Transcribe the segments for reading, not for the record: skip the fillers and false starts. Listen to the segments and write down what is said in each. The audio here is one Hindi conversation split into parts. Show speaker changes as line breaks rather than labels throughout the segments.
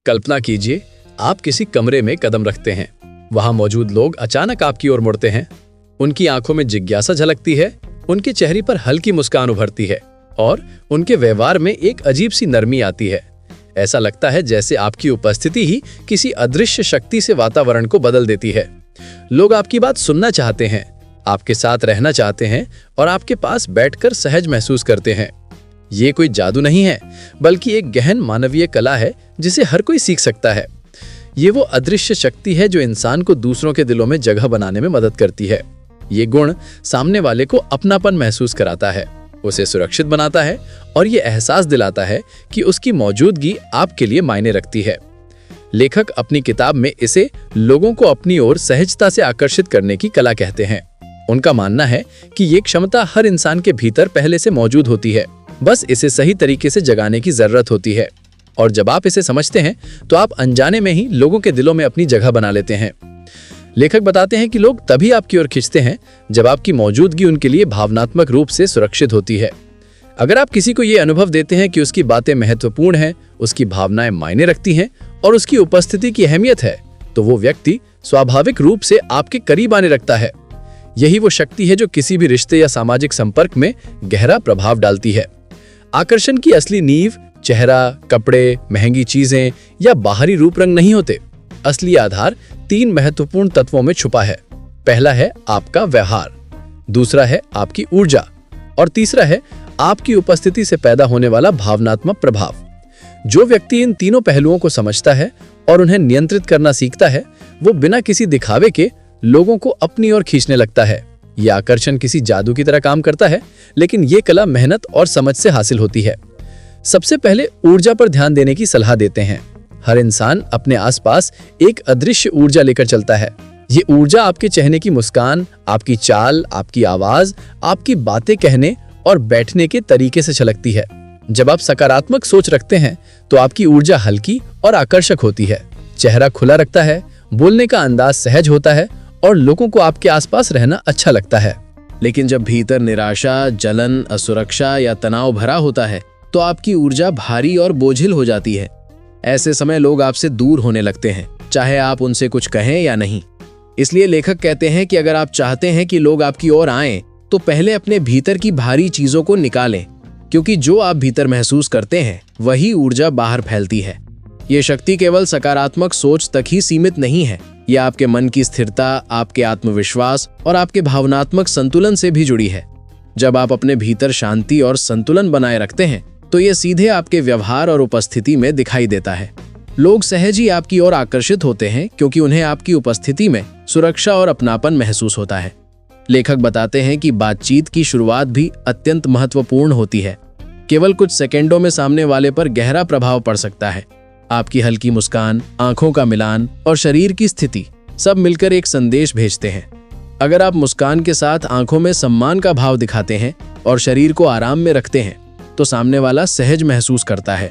कल्पना कीजिए, आप किसी कमरे में कदम रखते हैं। वहां मौजूद लोग अचानक आपकी ओर मुड़ते हैं। उनकी आंखों में जिज्ञासा झलकती है, उनके चेहरे पर हल्की मुस्कान उभरती है और उनके व्यवहार में एक अजीब सी नरमी आती है। ऐसा लगता है जैसे आपकी उपस्थिति ही किसी अदृश्य शक्ति से वातावरण को बदल देती है। लोग आपकी बात सुनना चाहते हैं, आपके साथ रहना चाहते हैं और आपके पास बैठकर सहज महसूस करते हैं। ये कोई जादू नहीं है, बल्कि एक गहन मानवीय कला है जिसे हर कोई सीख सकता है। ये वो अदृश्य शक्ति है जो इंसान को दूसरों के दिलों में जगह बनाने में मदद करती है। ये गुण सामने वाले को अपनापन महसूस कराता है, उसे सुरक्षित बनाता है और ये एहसास दिलाता है कि उसकी मौजूदगी आपके लिए मायने रखती है। लेखक अपनी किताब में इसे लोगों को अपनी ओर सहजता से आकर्षित करने की कला कहते हैं। उनका मानना है कि ये क्षमता हर इंसान के भीतर पहले से मौजूद होती है, बस इसे सही तरीके से जगाने की जरूरत होती है। और जब आप इसे समझते हैं तो आप अनजाने में ही लोगों के दिलों में अपनी जगह बना लेते हैं। लेखक बताते हैं कि लोग तभी आपकी ओर खिंचते हैं जब आपकी मौजूदगी उनके लिए भावनात्मक रूप से सुरक्षित होती है। अगर आप किसी को ये अनुभव देते हैं कि उसकी बातें महत्वपूर्ण हैं, उसकी भावनाएं मायने रखती हैं और उसकी उपस्थिति की अहमियत है, तो वो व्यक्ति स्वाभाविक रूप से आपके करीब आने लगता है। यही वो शक्ति है जो किसी भी रिश्ते या सामाजिक संपर्क में गहरा प्रभाव डालती है। आकर्षण की असली नींव चेहरा, कपड़े, महंगी चीजें या बाहरी रूप रंग नहीं होते। असली आधार 3 महत्वपूर्ण तत्वों में छुपा है। पहला है आपका व्यवहार, दूसरा है आपकी ऊर्जा और तीसरा है आपकी उपस्थिति से पैदा होने वाला भावनात्मक प्रभाव। जो व्यक्ति इन तीनों पहलुओं को समझता है और उन्हें नियंत्रित करना सीखता है, वो बिना किसी दिखावे के लोगों को अपनी ओर खींचने लगता है। यह आकर्षण किसी जादू की तरह काम करता है, लेकिन ये कला मेहनत और समझ से हासिल होती है। सबसे पहले ऊर्जा पर ध्यान देने की सलाह देते हैं। हर इंसान अपने आसपास एक अदृश्य ऊर्जा लेकर चलता है। ये ऊर्जा आपके चेहरे की मुस्कान, आपकी चाल, आपकी आवाज, आपकी बातें कहने और बैठने के तरीके से छलकती है। जब आप सकारात्मक सोच रखते हैं तो आपकी ऊर्जा हल्की और आकर्षक होती है। चेहरा खुला रखता है, बोलने का अंदाज सहज होता है और लोगों को आपके आसपास रहना अच्छा लगता है।
लेकिन जब भीतर निराशा, जलन, असुरक्षा या तनाव भरा होता है तो आपकी ऊर्जा भारी और बोझिल हो जाती है। ऐसे समय लोग आपसे दूर होने लगते हैं, चाहे आप उनसे कुछ कहें या नहीं। इसलिए लेखक कहते हैं कि अगर आप चाहते हैं कि लोग आपकी ओर आएं, तो पहले अपने भीतर की भारी चीजों को निकालें, क्योंकि जो आप भीतर महसूस करते हैं वही ऊर्जा बाहर फैलती है। ये शक्ति केवल सकारात्मक सोच तक ही सीमित नहीं है, यह आपके मन की स्थिरता, आपके आत्मविश्वास और आपके भावनात्मक संतुलन से भी जुड़ी है। जब आप अपने भीतर शांति और संतुलन बनाए रखते हैं तो ये सीधे आपके व्यवहार और उपस्थिति में दिखाई देता है। लोग सहज ही आपकी ओर आकर्षित होते हैं क्योंकि उन्हें आपकी उपस्थिति में सुरक्षा और अपनापन महसूस होता है। लेखक बताते हैं कि बातचीत की शुरुआत भी अत्यंत महत्वपूर्ण होती है। केवल कुछ सेकंडों में सामने वाले पर गहरा प्रभाव पड़ सकता है। आपकी हल्की मुस्कान, आंखों का मिलान और शरीर की स्थिति सब मिलकर एक संदेश भेजते हैं। अगर आप मुस्कान के साथ आंखों में सम्मान का भाव दिखाते हैं और शरीर को आराम में रखते हैं तो सामने वाला सहज महसूस करता है।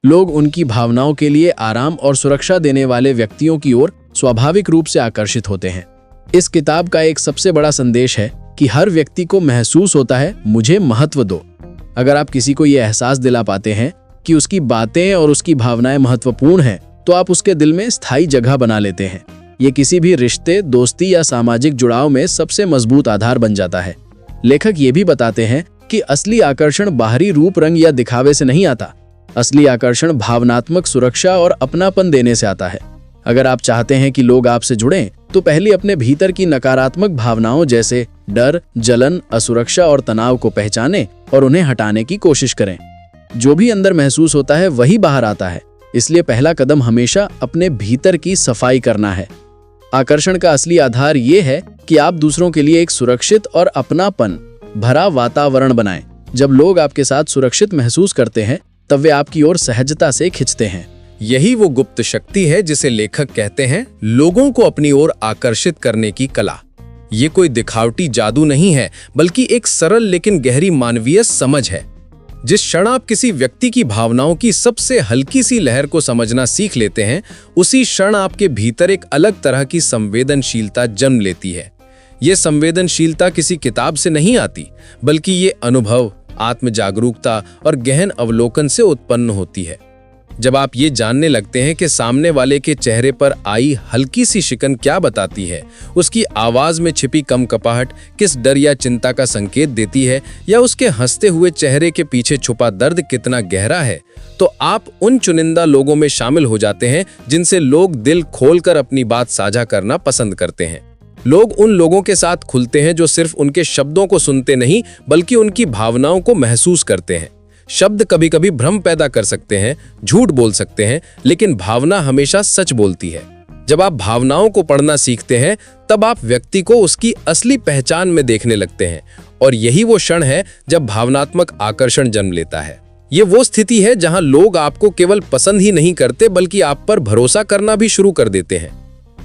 लोग उनकी भावनाओं के लिए आराम और सुरक्षा देने वाले व्यक्तियों की ओर स्वाभाविक रूप से आकर्षित होते हैं। इस किताब का एक सबसे बड़ा संदेश है कि हर व्यक्ति को महसूस होता है, मुझे महत्व दो। अगर आप किसी को यह एहसास दिला पाते हैं कि उसकी बातें और उसकी भावनाएं महत्वपूर्ण हैं, तो आप उसके दिल में स्थायी जगह बना लेते हैं। ये किसी भी रिश्ते, दोस्ती या सामाजिक जुड़ाव में सबसे मजबूत आधार बन जाता है। लेखक ये भी बताते हैं कि असली आकर्षण बाहरी रूप, रंग या दिखावे से नहीं आता। असली आकर्षण भावनात्मक सुरक्षा और अपनापन देने से आता है। अगर आप चाहते हैं कि लोग आपसे जुड़ें, तो पहले अपने भीतर की नकारात्मक भावनाओं जैसे डर, जलन, असुरक्षा और तनाव को पहचानें और उन्हें हटाने की कोशिश करें। जो भी अंदर महसूस होता है वही बाहर आता है, इसलिए पहला कदम हमेशा अपने भीतर की सफाई करना है। आकर्षण का असली आधार ये है कि आप दूसरों के लिए एक सुरक्षित और अपनापन भरा वातावरण बनाएं। जब लोग आपके साथ सुरक्षित महसूस करते हैं तब वे आपकी ओर सहजता से खिंचते हैं।
यही वो गुप्त शक्ति है जिसे लेखक कहते हैं लोगों को अपनी ओर आकर्षित करने की कला। ये कोई दिखावटी जादू नहीं है, बल्कि एक सरल लेकिन गहरी मानवीय समझ है। जिस क्षण आप किसी व्यक्ति की भावनाओं की सबसे हल्की सी लहर को समझना सीख लेते हैं, उसी क्षण आपके भीतर एक अलग तरह की संवेदनशीलता जन्म लेती है। ये संवेदनशीलता किसी किताब से नहीं आती, बल्कि ये अनुभव, आत्म जागरूकता और गहन अवलोकन से उत्पन्न होती है। जब आप ये जानने लगते हैं कि सामने वाले के चेहरे पर आई हल्की सी शिकन क्या बताती है, उसकी आवाज में छिपी कंपकपाहट किस डर या चिंता का संकेत देती है, या उसके हंसते हुए चेहरे के पीछे छुपा दर्द कितना गहरा है, तो आप उन चुनिंदा लोगों में शामिल हो जाते हैं जिनसे लोग दिल खोलकर अपनी बात साझा करना पसंद करते हैं। लोग उन लोगों के साथ खुलते हैं जो सिर्फ उनके शब्दों को सुनते नहीं बल्कि उनकी भावनाओं को महसूस करते हैं। शब्द कभी कभी भ्रम पैदा कर सकते हैं, झूठ बोल सकते हैं, लेकिन भावना हमेशा सच बोलती है। जब आप भावनाओं को पढ़ना सीखते हैं तब आप व्यक्ति को उसकी असली पहचान में देखने लगते हैं, और यही वो क्षण है जब भावनात्मक आकर्षण जन्म लेता है। ये वो स्थिति है जहां लोग आपको केवल पसंद ही नहीं करते बल्कि आप पर भरोसा करना भी शुरू कर देते हैं।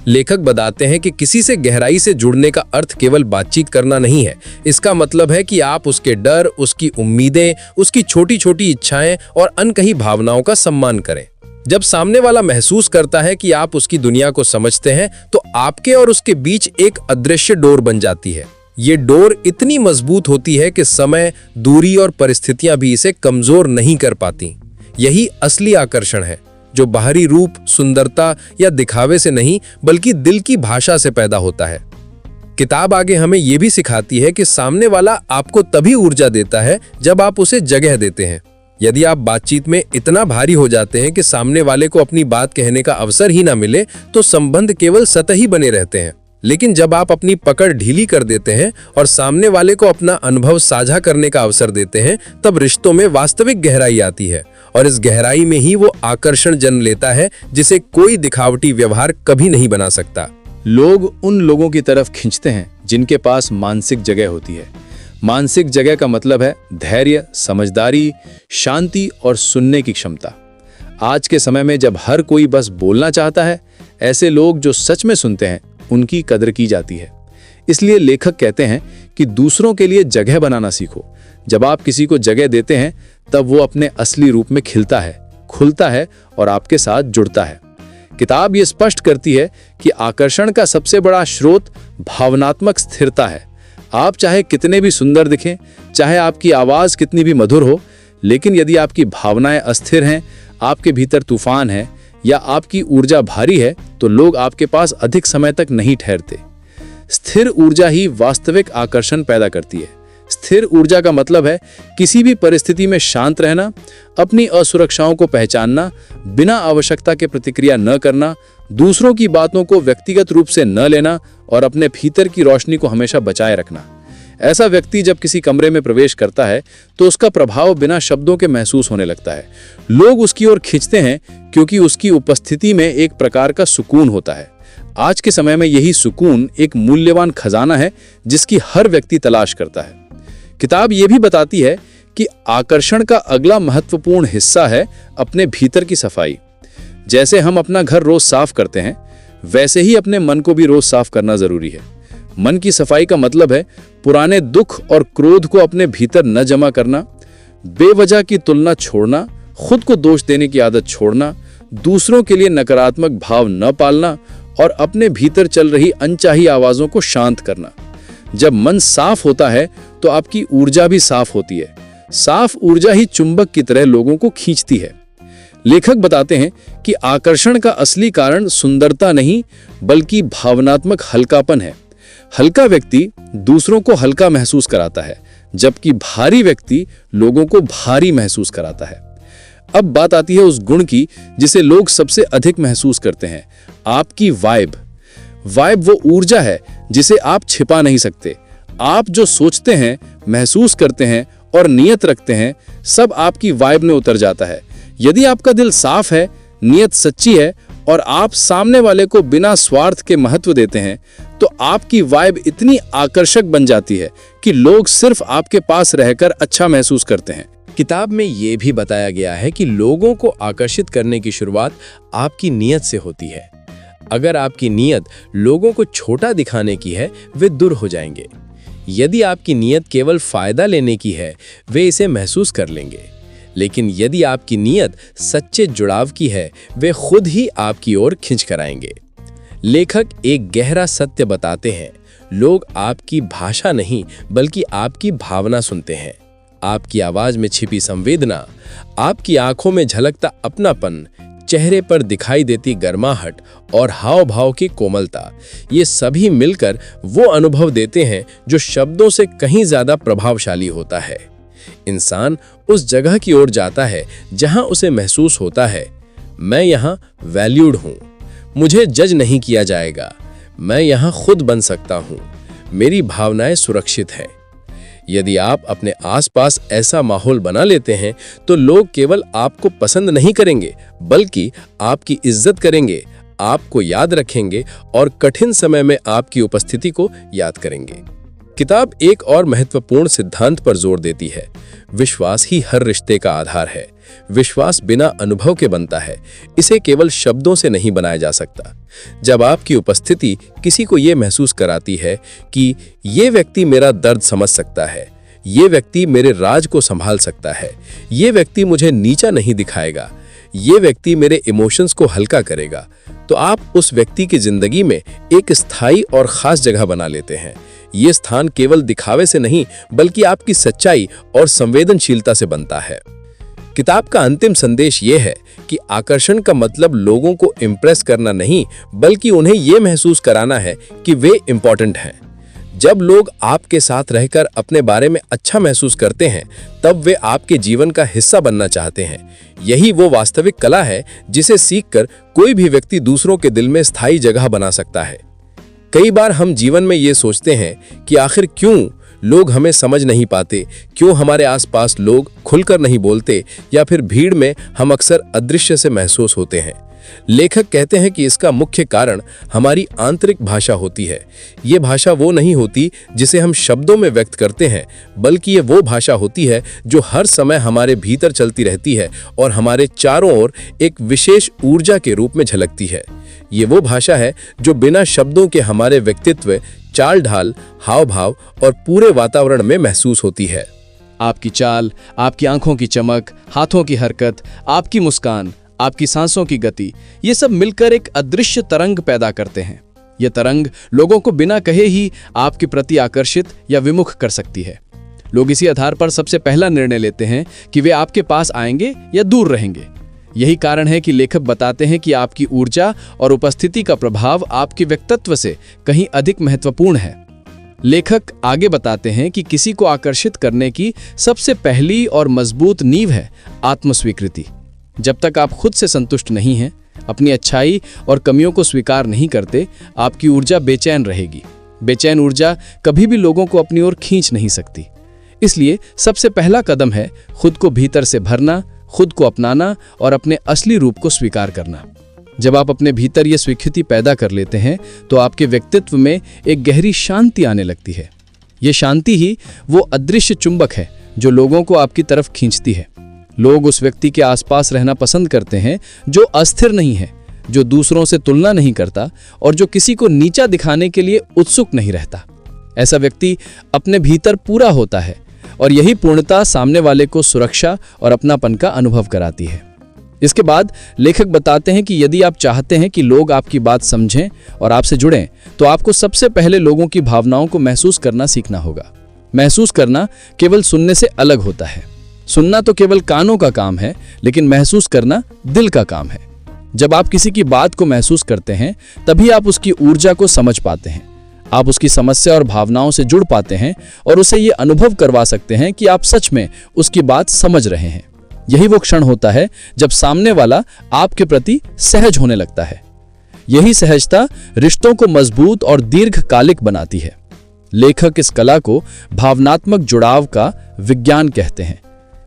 लेखक बताते हैं कि किसी से गहराई से जुड़ने का अर्थ केवल बातचीत करना नहीं है। इसका मतलब है कि आप उसके डर, उसकी उम्मीदें, उसकी छोटी छोटी इच्छाएं और अनकही भावनाओं का सम्मान करें। जब सामने वाला महसूस करता है कि आप उसकी दुनिया को समझते हैं तो आपके और उसके बीच एक अदृश्य डोर बन जाती है। ये डोर इतनी मजबूत होती है कि समय, दूरी और परिस्थितियां भी इसे कमजोर नहीं कर पाती। यही असली आकर्षण है, जो बाहरी रूप, सुंदरता या दिखावे से नहीं बल्कि दिल की भाषा से पैदा होता है। किताब आगे हमें यह भी सिखाती है कि सामने वाला आपको तभी ऊर्जा देता है जब आप उसे जगह देते हैं। यदि आप बातचीत में इतना भारी हो जाते हैं कि सामने वाले को अपनी बात कहने का अवसर ही ना मिले तो संबंध केवल सतही बने रहते हैं। लेकिन जब आप अपनी पकड़ ढीली कर देते हैं और सामने वाले को अपना अनुभव साझा करने का अवसर देते हैं, तब रिश्तों में वास्तविक गहराई आती है, और इस गहराई में ही वो आकर्षण जन्म लेता है जिसे कोई दिखावटी व्यवहार कभी नहीं बना सकता।
लोग उन लोगों की तरफ खींचते हैं जिनके पास मानसिक जगह होती है। मानसिक जगह का मतलब है धैर्य, समझदारी, शांति और सुनने की क्षमता। आज के समय में जब हर कोई बस बोलना चाहता है, ऐसे लोग जो सच में सुनते हैं उनकी कदर की जाती है। इसलिए लेखक कहते हैं कि दूसरों के लिए जगह बनाना सीखो। जब आप किसी को जगह देते हैं तब वो अपने असली रूप में खिलता है, खुलता है और आपके साथ जुड़ता है। किताब ये स्पष्ट करती है कि आकर्षण का सबसे बड़ा स्रोत भावनात्मक स्थिरता है। आप चाहे कितने भी सुंदर दिखें, चाहे आपकी आवाज कितनी भी मधुर हो, लेकिन यदि आपकी भावनाएं अस्थिर हैं, आपके भीतर तूफान है या आपकी ऊर्जा भारी है, तो लोग आपके पास अधिक समय तक नहीं ठहरते। स्थिर ऊर्जा ही वास्तविक आकर्षण पैदा करती है। स्थिर ऊर्जा का मतलब है किसी भी परिस्थिति में शांत रहना, अपनी असुरक्षाओं को पहचानना, बिना आवश्यकता के प्रतिक्रिया न करना, दूसरों की बातों को व्यक्तिगत रूप से न लेना और अपने भीतर की रोशनी को हमेशा बचाए रखना। ऐसा व्यक्ति जब किसी कमरे में प्रवेश करता है तो उसका प्रभाव बिना शब्दों के महसूस होने लगता है। लोग उसकी ओर खींचते हैं क्योंकि उसकी उपस्थिति में एक प्रकार का सुकून होता है। आज के समय में यही सुकून एक मूल्यवान खजाना है जिसकी हर व्यक्ति तलाश करता है। किताब ये भी बताती है कि आकर्षण का अगला महत्वपूर्ण हिस्सा है अपने भीतर की सफाई। जैसे हम अपना घर रोज साफ करते हैं, वैसे ही अपने मन को भी रोज साफ करना जरूरी है। मन की सफाई का मतलब है पुराने दुख और क्रोध को अपने भीतर न जमा करना, बेवजह की तुलना छोड़ना, खुद को दोष देने की आदत छोड़ना, दूसरों के लिए नकारात्मक भाव न पालना और अपने भीतर चल रही अनचाही आवाजों को शांत करना। जब मन साफ होता है तो आपकी ऊर्जा भी साफ होती है। साफ ऊर्जा ही चुंबक की तरह लोगों को खींचती है। लेखक बताते हैं कि आकर्षण का असली कारण सुंदरता नहीं बल्कि भावनात्मक हल्कापन है। हल्का व्यक्ति दूसरों को हल्का महसूस कराता है, जबकि भारी व्यक्ति लोगों को भारी महसूस कराता है। अब बात आती है उस गुण की जिसे लोग सबसे अधिक महसूस करते हैं, आपकी वाइब। वाइब वो ऊर्जा है जिसे आप छिपा नहीं सकते। आप जो सोचते हैं, महसूस करते हैं और नियत रखते हैं, सब आपकी वाइब में उतर जाता है। यदि आपका दिल साफ है, नियत सच्ची है और आप सामने वाले को बिना स्वार्थ के महत्व देते हैं, तो आपकी वाइब इतनी आकर्षक बन जाती है कि लोग सिर्फ आपके पास रहकर अच्छा महसूस करते हैं।
किताब में ये भी बताया गया है कि लोगों को आकर्षित करने की शुरुआत आपकी नीयत से होती है। अगर आपकी नीयत लोगों को छोटा दिखाने की है, वे दूर हो जाएंगे। यदि आपकी नीयत केवल फायदा लेने की है, वे इसे महसूस कर लेंगे। लेकिन यदि आपकी नीयत सच्चे जुड़ाव की है, वे खुद ही आपकी ओर खींच कर आएंगे। लेखक एक गहरा सत्य बताते हैं, लोग आपकी भाषा नहीं बल्कि आपकी भावना सुनते हैं।
आपकी आवाज में छिपी संवेदना, आपकी आंखों में झलकता अपनापन, चेहरे पर दिखाई देती गर्माहट और हाव भाव की कोमलता, ये सभी मिलकर वो अनुभव देते हैं जो शब्दों से कहीं ज्यादा प्रभावशाली होता है। इंसान उस जगह की ओर जाता है जहां उसे महसूस होता है, मैं यहाँ वैल्यूड हूँ, मुझे जज नहीं किया जाएगा, मैं यहाँ खुद बन सकता हूँ, मेरी भावनाएं सुरक्षित हैं। यदि आप अपने आसपास ऐसा माहौल बना लेते हैं तो लोग केवल आपको पसंद नहीं करेंगे बल्कि आपकी इज्जत करेंगे, आपको याद रखेंगे और कठिन समय में आपकी उपस्थिति को याद करेंगे। किताब एक और महत्वपूर्ण सिद्धांत पर जोर देती है, विश्वास ही हर रिश्ते का आधार है। विश्वास बिना अनुभव के बनता है, इसे केवल शब्दों से नहीं बनाया जा सकता। जब आपकी उपस्थिति किसी को ये महसूस कराती है कि ये व्यक्ति मेरा दर्द समझ सकता है, ये व्यक्ति मेरे राज को संभाल सकता है, ये व्यक्ति मुझे नीचा नहीं दिखाएगा, ये व्यक्ति मेरे इमोशंस को हल्का करेगा, तो आप उस व्यक्ति की जिंदगी में एक स्थायी और खास जगह बना लेते हैं। ये स्थान केवल दिखावे से नहीं बल्कि आपकी सच्चाई और संवेदनशीलता से बनता है। किताब का अंतिम संदेश ये है कि आकर्षण का मतलब लोगों को इम्प्रेस करना नहीं बल्कि उन्हें ये महसूस कराना है कि वे इम्पोर्टेंट हैं। जब लोग आपके साथ रहकर अपने बारे में अच्छा महसूस करते हैं तब वे आपके जीवन का हिस्सा बनना चाहते हैं। यही वो वास्तविक कला है जिसे सीखकर कोई भी व्यक्ति दूसरों के दिल में स्थायी जगह बना सकता है। कई बार हम जीवन में ये सोचते हैं कि आखिर क्यों लोग हमें समझ नहीं पाते, क्यों हमारे आसपास लोग खुलकर नहीं बोलते या फिर भीड़ में हम अक्सर अदृश्य से महसूस होते हैं। लेखक कहते हैं कि इसका मुख्य कारण हमारी आंतरिक भाषा होती है। ये भाषा वो नहीं होती जिसे हम शब्दों में व्यक्त करते हैं बल्कि ये वो भाषा होती है जो हर समय हमारे भीतर चलती रहती है और हमारे चारों ओर एक विशेष ऊर्जा के रूप में झलकती है। ये वो भाषा है जो बिना शब्दों के हमारे व्यक्तित्व, चाल ढाल, हाव भाव और पूरे वातावरण में महसूस होती है।
आपकी चाल, आपकी आंखों की चमक, हाथों की हरकत, आपकी मुस्कान, आपकी सांसों की गति, ये सब मिलकर एक अदृश्य तरंग पैदा करते हैं। ये तरंग लोगों को बिना कहे ही आपके प्रति आकर्षित या विमुख कर सकती है। लोग इसी आधार पर सबसे पहला निर्णय लेते हैं कि वे आपके पास आएंगे या दूर रहेंगे। यही कारण है कि लेखक बताते हैं कि आपकी ऊर्जा और उपस्थिति का प्रभाव आपके व्यक्तित्व से कहीं अधिक महत्वपूर्ण है। लेखक आगे बताते हैं कि किसी को आकर्षित करने की सबसे पहली और मजबूत नींव है आत्मस्वीकृति। जब तक आप खुद से संतुष्ट नहीं हैं, अपनी अच्छाई और कमियों को स्वीकार नहीं करते, आपकी ऊर्जा बेचैन रहेगी। बेचैन ऊर्जा कभी भी लोगों को अपनी ओर खींच नहीं सकती। इसलिए सबसे पहला कदम है खुद को भीतर से भरना, खुद को अपनाना और अपने असली रूप को स्वीकार करना। जब आप अपने भीतर ये स्वीकृति पैदा कर लेते हैं तो आपके व्यक्तित्व में एक गहरी शांति आने लगती है। ये शांति ही वो अदृश्य चुंबक है जो लोगों को आपकी तरफ खींचती है। लोग उस व्यक्ति के आसपास रहना पसंद करते हैं जो अस्थिर नहीं है, जो दूसरों से तुलना नहीं करता और जो किसी को नीचा दिखाने के लिए उत्सुक नहीं रहता। ऐसा व्यक्ति अपने भीतर पूरा होता है और यही पूर्णता सामने वाले को सुरक्षा और अपनापन का अनुभव कराती है। इसके बाद लेखक बताते हैं कि यदि आप चाहते हैं कि लोग आपकी बात समझें और आपसे जुड़ें, तो आपको सबसे पहले लोगों की भावनाओं को महसूस करना सीखना होगा। महसूस करना केवल सुनने से अलग होता है। सुनना तो केवल कानों का काम है, लेकिन महसूस करना दिल का काम है। जब आप किसी की बात को महसूस करते हैं, तभी आप उसकी ऊर्जा को समझ पाते हैं। आप उसकी समस्या और भावनाओं से जुड़ पाते हैं और उसे ये अनुभव करवा सकते हैं कि आप सच में उसकी बात समझ रहे हैं। यही वो क्षण होता है जब सामने वाला आपके प्रति सहज होने लगता है। यही सहजता रिश्तों को मजबूत और दीर्घकालिक बनाती है। लेखक इस कला को भावनात्मक जुड़ाव का विज्ञान कहते हैं।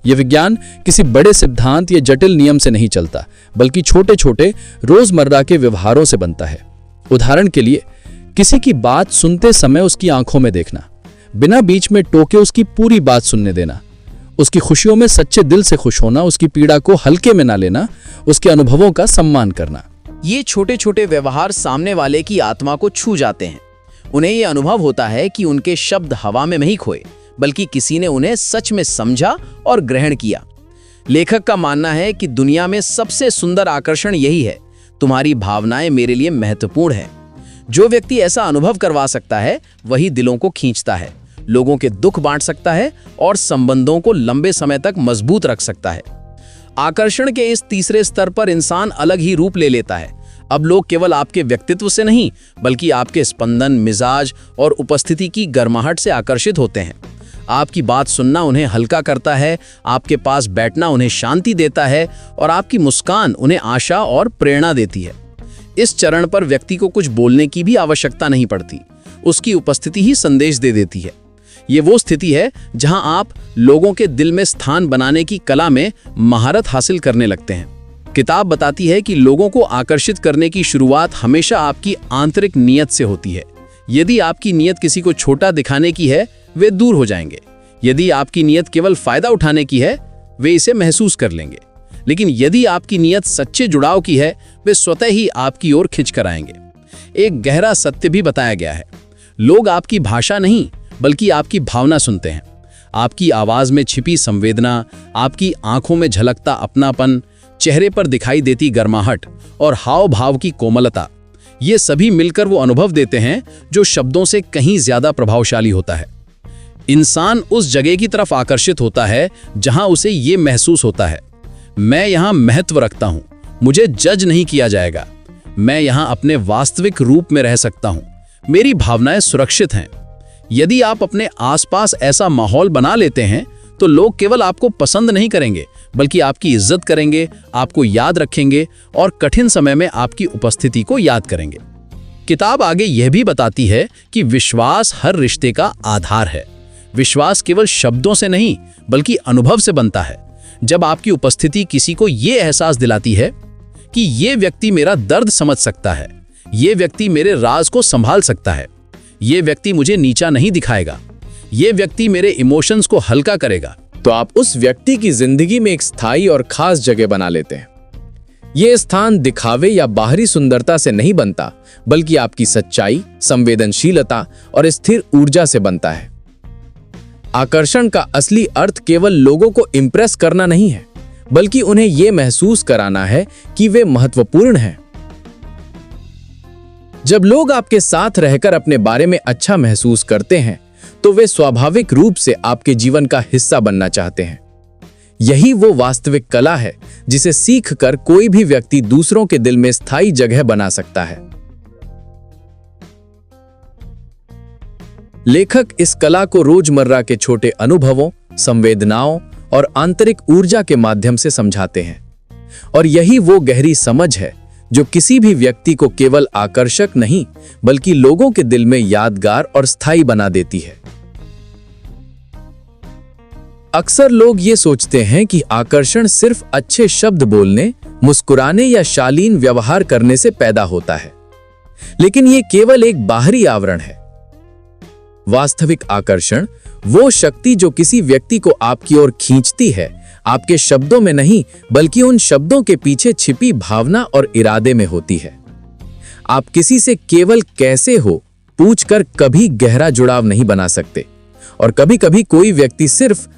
यह विज्ञान किसी बड़े सिद्धांत या जटिल नियम से नहीं चलता, बल्कि छोटे छोटे रोजमर्रा के व्यवहारों से बनता है। उदाहरण के लिए, किसी की बात सुनते समय उसकी आंखों में देखना, बिना बीच में टोके उसकी पूरी बात सुनने देना, उसकी खुशियों में सच्चे दिल से खुश होना, उसकी पीड़ा को हल्के में ना लेना, उसके अनुभवों का सम्मान करना।
ये छोटे छोटे व्यवहार सामने वाले की आत्मा को छू जाते हैं। उन्हें ये अनुभव होता है कि उनके शब्द हवा में नहीं खोए, बल्कि किसी ने उन्हें सच में समझा और ग्रहण किया। लेखक का मानना है कि दुनिया में सबसे सुंदर आकर्षण यही है, तुम्हारी भावनाएं मेरे लिए महत्वपूर्ण है। जो व्यक्ति ऐसा अनुभव करवा सकता है वही दिलों को खींचता है। लोगों के दुख बांट सकता है और संबंधों को लंबे समय तक मजबूत रख सकता है। आकर्षण के इस तीसरे स्तर पर इंसान अलग ही रूप ले लेता है। अब लोग केवल आपके व्यक्तित्व से नहीं, बल्कि आपके स्पंदन, मिजाज और उपस्थिति की गर्माहट से आकर्षित होते हैं। आपकी बात सुनना उन्हें हल्का करता है, आपके पास बैठना उन्हें शांति देता है और आपकी मुस्कान उन्हें आशा और प्रेरणा देती है। इस चरण पर व्यक्ति को कुछ बोलने की भी आवश्यकता नहीं पड़ती, उसकी उपस्थिति ही संदेश दे देती है। ये वो स्थिति है जहां आप लोगों के दिल में स्थान बनाने की कला में महारत हासिल करने लगते हैं। किताब बताती है कि लोगों को आकर्षित करने की शुरुआत हमेशा आपकी आंतरिक नीयत से होती है। यदि आपकी नीयत किसी को छोटा दिखाने की है, वे दूर हो जाएंगे। यदि आपकी नीयत केवल फायदा उठाने की है, वे इसे महसूस कर लेंगे। लेकिन यदि आपकी नीयत सच्चे जुड़ाव की है, वे स्वतः ही आपकी ओर खिंच कर आएंगे। एक गहरा सत्य भी बताया गया है, लोग आपकी भाषा नहीं बल्कि आपकी भावना सुनते हैं। आपकी आवाज में छिपी संवेदना, आपकी आंखों में झलकता अपनापन, चेहरे पर दिखाई देती गर्माहट और हाव भाव की कोमलता, ये सभी मिलकर वो अनुभव देते हैं जो शब्दों से कहीं ज्यादा प्रभावशाली होता है। इंसान उस जगह की तरफ आकर्षित होता है जहां उसे ये महसूस होता है, मैं यहां महत्व रखता हूं, मुझे जज नहीं किया जाएगा, मैं यहां अपने वास्तविक रूप में रह सकता हूं, मेरी भावनाएं सुरक्षित हैं। यदि आप अपने आसपास ऐसा माहौल बना लेते हैं तो लोग केवल आपको पसंद नहीं करेंगे बल्कि आपकी इज्जत करेंगे, आपको याद रखेंगे और कठिन समय में आपकी उपस्थिति को याद करेंगे। किताब आगे यह भी बताती है कि विश्वास हर रिश्ते का आधार है। विश्वास केवल शब्दों से नहीं बल्कि अनुभव से बनता है। जब आपकी उपस्थिति किसी को यह एहसास दिलाती है कि ये व्यक्ति मेरा दर्द समझ सकता है, ये व्यक्ति मेरे राज को संभाल सकता है, ये व्यक्ति मुझे नीचा नहीं दिखाएगा, ये व्यक्ति मेरे इमोशंस को हल्का करेगा,
तो आप उस व्यक्ति की जिंदगी में एक स्थायी और खास जगह बना लेते हैं। ये स्थान दिखावे या बाहरी सुंदरता से नहीं बनता, बल्कि आपकी सच्चाई, संवेदनशीलता और स्थिर ऊर्जा से बनता है। आकर्षण का असली अर्थ केवल लोगों को इंप्रेस करना नहीं है, बल्कि उन्हें यह महसूस कराना है कि वे महत्वपूर्ण हैं। जब लोग आपके साथ रहकर अपने बारे में अच्छा महसूस करते हैं, तो वे स्वाभाविक रूप से आपके जीवन का हिस्सा बनना चाहते हैं। यही वो वास्तविक कला है जिसे सीखकर कोई भी व्यक्ति दूसरों के दिल में स्थायी जगह बना सकता है। लेखक इस कला को रोजमर्रा के छोटे अनुभवों, संवेदनाओं और आंतरिक ऊर्जा के माध्यम से समझाते हैं। और यही वो गहरी समझ है जो किसी भी व्यक्ति को केवल आकर्षक नहीं बल्कि लोगों के दिल में यादगार और स्थायी बना देती है। अक्सर लोग ये सोचते हैं कि आकर्षण सिर्फ अच्छे शब्द बोलने, मुस्कुराने या शालीन व्यवहार करने से पैदा होता है, लेकिन ये केवल एक बाहरी आवरण है। वास्तविक आकर्षण वो शक्ति जो किसी व्यक्ति को आपकी ओर खींचती है, आपके शब्दों में नहीं बल्कि उन शब्दों के पीछे छिपी भावना और इरादे में होती है। आप किसी से केवल कैसे हो पूछकर कभी गहरा जुड़ाव नहीं बना सकते, और कभी-कभी कोई व्यक्ति सिर्फ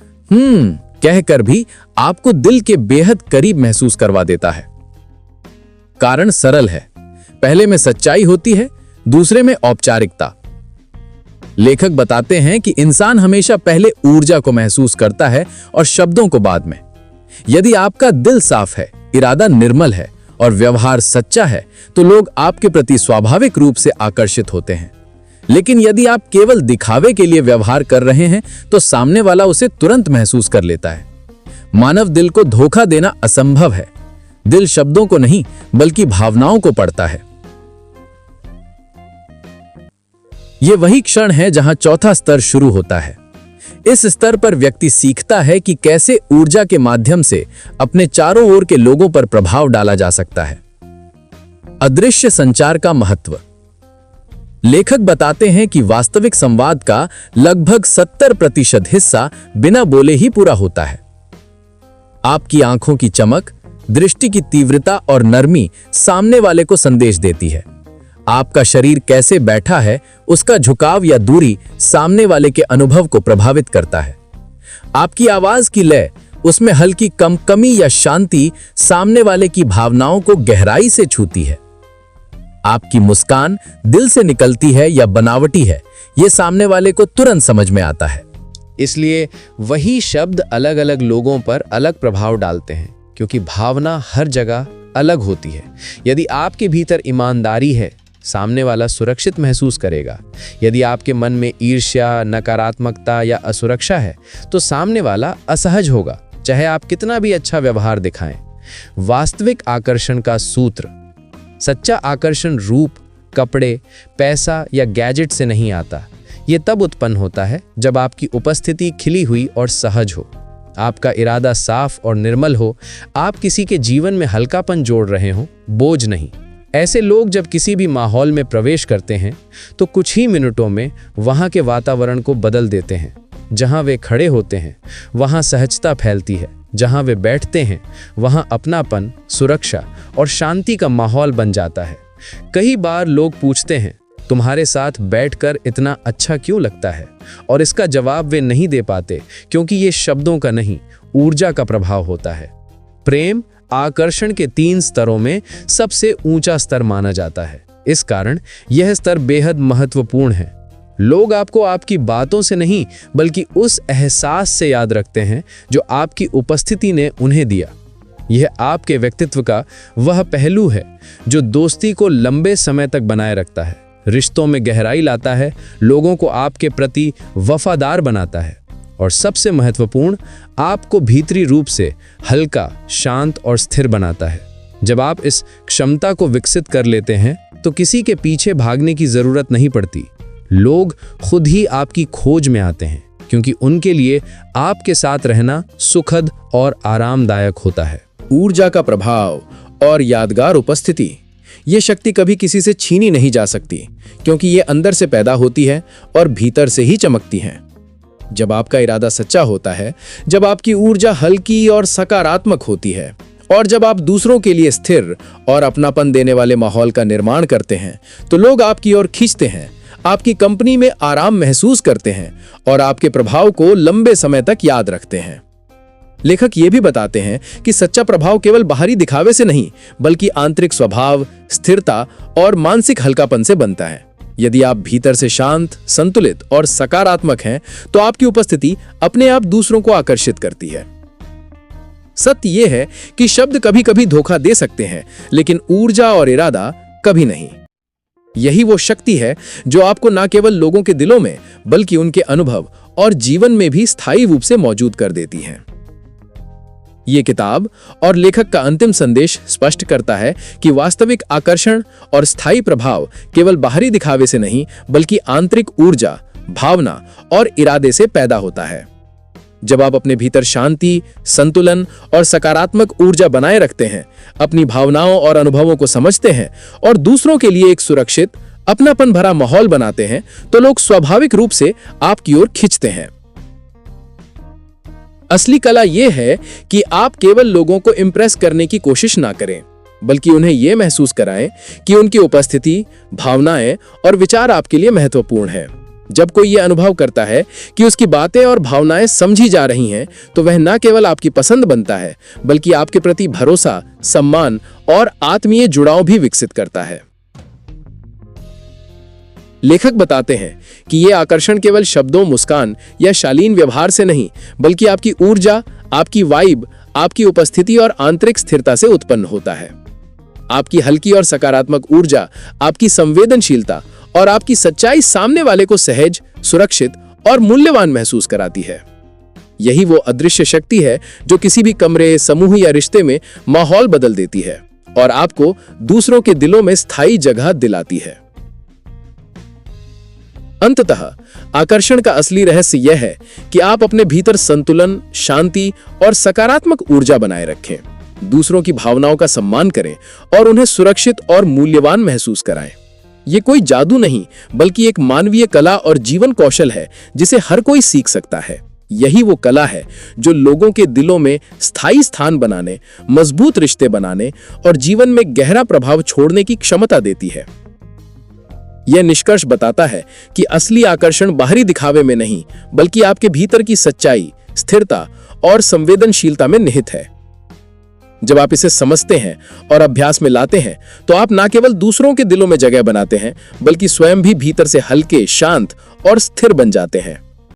कहकर भी आपको दिल के बेहद करीब महसूस करवा देता है। कारण सरल है, पहले में सच्चाई होती है, दूसरे में औपचारिकता। लेखक बताते हैं कि इंसान हमेशा पहले ऊर्जा को महसूस करता है और शब्दों को बाद में। यदि आपका दिल साफ है, इरादा निर्मल है और व्यवहार सच्चा है, तो लोग आपके प्रति स्वाभाविक रूप से आकर्षित होते हैं। लेकिन यदि आप केवल दिखावे के लिए व्यवहार कर रहे हैं, तो सामने वाला उसे तुरंत महसूस कर लेता है। मानव दिल को धोखा देना असंभव है। दिल शब्दों को नहीं बल्कि भावनाओं को पढ़ता है। यह वही क्षण है जहां चौथा स्तर शुरू होता है। इस स्तर पर व्यक्ति सीखता है कि कैसे ऊर्जा के माध्यम से अपने चारों ओर के लोगों पर प्रभाव डाला जा सकता है। अदृश्य संचार का महत्व। लेखक बताते हैं कि वास्तविक संवाद का लगभग 70% हिस्सा बिना बोले ही पूरा होता है। आपकी आंखों की चमक, दृष्टि की तीव्रता और नरमी सामने वाले को संदेश देती है। आपका शरीर कैसे बैठा है, उसका झुकाव या दूरी सामने वाले के अनुभव को प्रभावित करता है। आपकी आवाज की लय, उसमें हल्की कमी या शांति सामने वाले की भावनाओं को गहराई से छूती है।
आपकी मुस्कान दिल से निकलती है या बनावटी है, ये सामने वाले को तुरंत समझ में आता है।
इसलिए वही शब्द अलग अलग लोगों पर अलग प्रभाव डालते हैं, क्योंकि भावना हर जगह अलग होती है। यदि आपके भीतर ईमानदारी है, सामने वाला सुरक्षित महसूस करेगा। यदि आपके मन में ईर्ष्या, नकारात्मकता या असुरक्षा है, तो सामने वाला असहज होगा, चाहे आप कितना भी अच्छा व्यवहार दिखाएं। वास्तविक आकर्षण का सूत्र, सच्चा आकर्षण रूप, कपड़े, पैसा या गैजेट से नहीं आता। ये तब उत्पन्न होता है जब आपकी उपस्थिति खिली हुई और सहज हो, आपका इरादा साफ और निर्मल हो, आप किसी के जीवन में हल्कापन जोड़ रहे हो, बोझ नहीं। ऐसे लोग जब किसी भी माहौल में प्रवेश करते हैं तो कुछ ही मिनटों में वहाँ के वातावरण को बदल देते हैं। जहाँ वे खड़े होते हैं वहाँ सहजता फैलती है, जहाँ वे बैठते हैं वहाँ अपनापन, सुरक्षा और शांति का माहौल बन जाता है। कई बार लोग पूछते हैं, तुम्हारे साथ बैठकर इतना अच्छा क्यों लगता है? और इसका जवाब वे नहीं दे पाते, क्योंकि ये शब्दों का नहीं, ऊर्जा का प्रभाव होता है। प्रेम आकर्षण के 3 स्तरों में सबसे ऊंचा स्तर माना जाता है। इस कारण यह स्तर बेहद महत्वपूर्ण है। लोग आपको आपकी बातों से नहीं, बल्कि उस एहसास से याद रखते हैं जो आपकी उपस्थिति ने उन्हें दिया। यह आपके व्यक्तित्व का वह पहलू है जो दोस्ती को लंबे समय तक बनाए रखता है, रिश्तों में गहराई लाता है, लोगों को आपके प्रति वफादार बनाता है और सबसे महत्वपूर्ण, आपको भीतरी रूप से हल्का, शांत और स्थिर बनाता है। जब आप इस क्षमता को विकसित कर लेते हैं तो किसी के पीछे भागने की जरूरत नहीं पड़ती। लोग खुद ही आपकी खोज में आते हैं, क्योंकि उनके लिए आपके साथ रहना सुखद और आरामदायक होता है।
ऊर्जा का प्रभाव और यादगार उपस्थिति, ये शक्ति कभी किसी से छीनी नहीं जा सकती, क्योंकि ये अंदर से पैदा होती है और भीतर से ही चमकती है। जब आपका इरादा सच्चा होता है, जब आपकी ऊर्जा हल्की और सकारात्मक होती है, और जब आप दूसरों के लिए स्थिर और अपनापन देने वाले माहौल का निर्माण करते हैं, तो लोग आपकी ओर खींचते हैं, आपकी कंपनी में आराम महसूस करते हैं और आपके प्रभाव को लंबे समय तक याद रखते हैं। लेखक ये भी बताते हैं कि सच्चा प्रभाव केवल बाहरी दिखावे से नहीं, बल्कि आंतरिक स्वभाव, स्थिरता और मानसिक हल्कापन से बनता है। यदि आप भीतर से शांत, संतुलित और सकारात्मक हैं, तो आपकी उपस्थिति अपने आप दूसरों को आकर्षित करती है। सत्य यह है कि शब्द कभी कभी धोखा दे सकते हैं, लेकिन ऊर्जा और इरादा कभी नहीं। यही वो शक्ति है जो आपको न केवल लोगों के दिलों में, बल्कि उनके अनुभव और जीवन में भी स्थायी रूप से मौजूद कर देती है। ये किताब और लेखक का अंतिम संदेश स्पष्ट करता है कि वास्तविक आकर्षण और स्थायी प्रभाव केवल बाहरी दिखावे से नहीं, बल्कि आंतरिक ऊर्जा, भावना और इरादे से पैदा होता है। जब आप अपने भीतर शांति, संतुलन और सकारात्मक ऊर्जा बनाए रखते हैं, अपनी भावनाओं और अनुभवों को समझते हैं और दूसरों के लिए एक सुरक्षित, अपनापन भरा माहौल बनाते हैं, तो लोग स्वाभाविक रूप से आपकी ओर खींचते हैं। असली कला यह है कि आप केवल लोगों को इंप्रेस करने की कोशिश ना करें, बल्कि उन्हें यह महसूस कराएं कि उनकी उपस्थिति, भावनाएं और विचार आपके लिए महत्वपूर्ण है। जब कोई यह अनुभव करता है कि उसकी बातें और भावनाएं समझी जा रही हैं, तो वह न केवल आपकी पसंद बनता है, बल्कि आपके प्रति भरोसा, सम्मान और आत्मीय जुड़ाव भी विकसित करता है। लेखक बताते हैं कि यह आकर्षण केवल शब्दों, मुस्कान या शालीन व्यवहार से नहीं, बल्कि आपकी ऊर्जा, आपकी वाइब, आपकी उपस्थिति और आंतरिक स्थिरता से उत्पन्न होता है। आपकी हल्की और सकारात्मक ऊर्जा, आपकी संवेदनशीलता और आपकी सच्चाई सामने वाले को सहज, सुरक्षित और मूल्यवान महसूस कराती है। यही वो अदृश्य शक्ति है जो किसी भी कमरे, समूह या रिश्ते में माहौल बदल देती है और आपको दूसरों के दिलों में स्थायी जगह दिलाती है। अंततः आकर्षण का असली रहस्य यह है कि आप अपने भीतर संतुलन, शांति और सकारात्मक ऊर्जा बनाए रखें, दूसरों की भावनाओं का सम्मान करें और उन्हें सुरक्षित और मूल्यवान महसूस कराएं। ये कोई जादू नहीं, बल्कि एक मानवीय कला और जीवन कौशल है जिसे हर कोई सीख सकता है। यही वो कला है जो लोगों के दिलों में स्थायी स्थान बनाने, मजबूत रिश्ते बनाने और जीवन में गहरा प्रभाव छोड़ने की क्षमता देती है। यह निष्कर्ष बताता है कि असली आकर्षण बाहरी दिखावे में नहीं, बल्कि आपके भीतर की सच्चाई, स्थिरता और संवेदनशीलता में निहित है।
जब आप इसे समझते हैं और अभ्यास में लाते हैं तो आप न केवल दूसरों के दिलों में जगह बनाते हैं बल्कि स्वयं भी भीतर से हल्के, शांत और स्थिर बन जाते हैं।